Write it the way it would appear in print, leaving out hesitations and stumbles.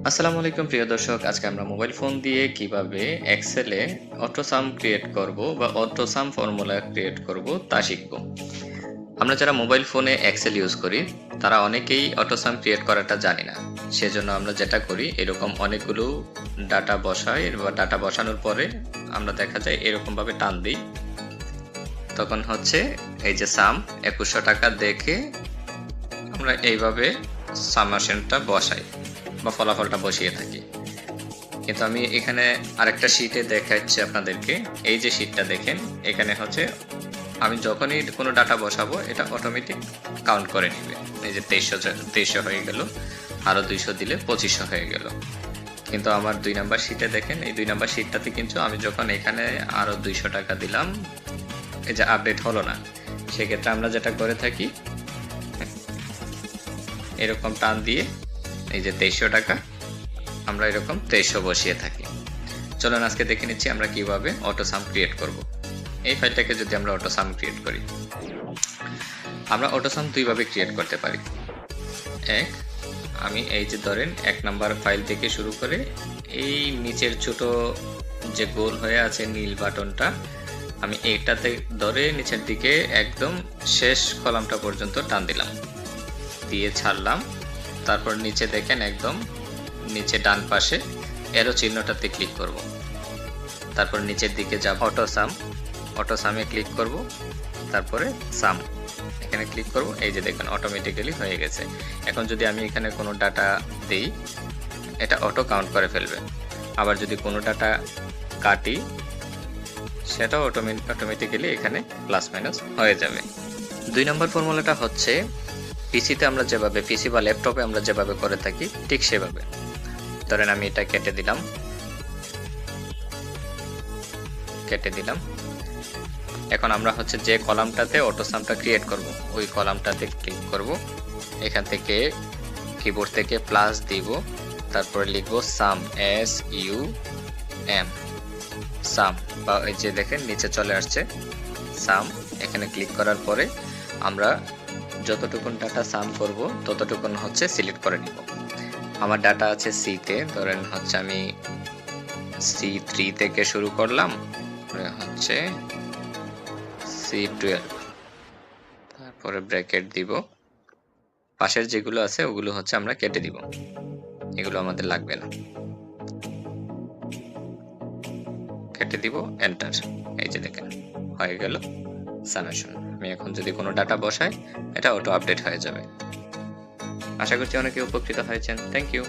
আসসালামু আলাইকুম প্রিয় দর্শক, আজকে আমরা মোবাইল ফোন দিয়ে কিভাবে এক্সেলে অটোসাম ক্রিয়েট করব বা অটোসাম ফর্মুলা ক্রিয়েট করব তা শিখব। আমরা যারা মোবাইল ফোনে এক্সেল ইউজ করি তারা অনেকেই অটোসাম ক্রিয়েট করাটা জানি না। সেজন্য আমরা যেটা করি এরকম অনেকগুলো ডাটা বসাই বা ডাটা বসানোর পরে আমরা দেখা যায় এরকম ভাবে টান দিই, তখন হচ্ছে এই যে সাম 2100 টাকা দেখে আমরা এইভাবে সামেশনটা বসাই বা ফলাফলটা বসিয়ে থাকি। কিন্তু আমি এখানে আরেকটা শীটে দেখাচ্ছি আপনাদেরকে। এই যে শীটটা দেখেন, এখানে হচ্ছে আমি যখনই কোনো ডাটা বসাবো এটা অটোমেটিক কাউন্ট করে নেবে। এই যে 2300 হয়ে গেল, আরো 200 দিলে 2500 হয়ে গেল। কিন্তু আমার 2 নাম্বার শীটে দেখেন, এই 2 নাম্বার শীটটাতে কিন্তু আমি যখন এখানে আরো 200 টাকা দিলাম, এই যে আপডেট হলো না। সেক্ষেত্রে আমরা যেটা করে থাকি, এরকম টান দিয়ে এই যে 2300 টাকা আমরা এরকম 2300 বসিয়ে থাকি। চলুন আজকে দেখে নিচ্ছি আমরা কিভাবে অটোসাম ক্রিয়েট করব। এই ফাইলটাকে যদি আমরা অটোসাম ক্রিয়েট করি, আমরা অটোসাম দুইভাবে ক্রিয়েট করতে পারি। এক, আমি এই যে ধরেন 1 নাম্বার ফাইল থেকে শুরু করে এই নিচের ছোট যে গোল হয়ে আছে নীল বাটনটা, আমি এইটাতে ধরে নিচের দিকে একদম শেষ কলামটা পর্যন্ত টান দিলাম, দিয়ে ছাড়লাম। তারপর নিচে দেখেন একদম নিচে ডান পাশে এরো চিহ্নটাতে ক্লিক করব। তারপর নিচের দিকে যাব, অটোসামে ক্লিক করব, তারপরে সাম এখানে ক্লিক করব। এই যে দেখেন অটোমেটিক্যালি হয়ে গেছে। এখন যদি আমি এখানে কোনো ডাটা দেই, এটা অটো কাউন্ট করে ফেলবে। আবার যদি কোনো ডাটা কাটি, সেটাও অটোমেটিক্যালি এখানে প্লাস মাইনাস হয়ে যাবে। 2 নম্বর ফর্মুলাটা হচ্ছে পিসিতে আমরা যেভাবে, পিসি বা ল্যাপটপে আমরা যেভাবে করে থাকি ঠিক সেভাবে। ধরেন আমি এটা কেটে দিলাম। এখন আমরা হচ্ছে যে কলামটাতে অটোসামটা ক্রিয়েট করব, ওই কলামটাতে ক্লিক করব। এখান থেকে কিবোর্ড থেকে প্লাস দিব, তারপরে লিখব সাম, SUM, সাম, বা এই যে দেখেন নিচে চলে আসছে সাম। এখানে ক্লিক করার পরে আমরা যতটুকুন ডাটা সাম করব ততটুকুন হচ্ছে সিলেক্ট করে নিব। আমার ডাটা আছে সিতে, ধরেন হচ্ছে আমি C3 থেকে শুরু করলাম, হচ্ছে C12, তারপরে ব্র্যাকেট দিব। পাশের যেগুলো আছে ওগুলো হচ্ছে আমরা কেটে দিব, এগুলো আমাদের লাগবে না, কেটে দিব, এন্টার। এই যে দেখেন হয়ে গেল সামেশন। আমি এখন যদি কোনো ডাটা বসাই, এটা অটো আপডেট হয়ে যাবে। আশা করছি অনেকে উপকৃত হয়েছেন। Thank you.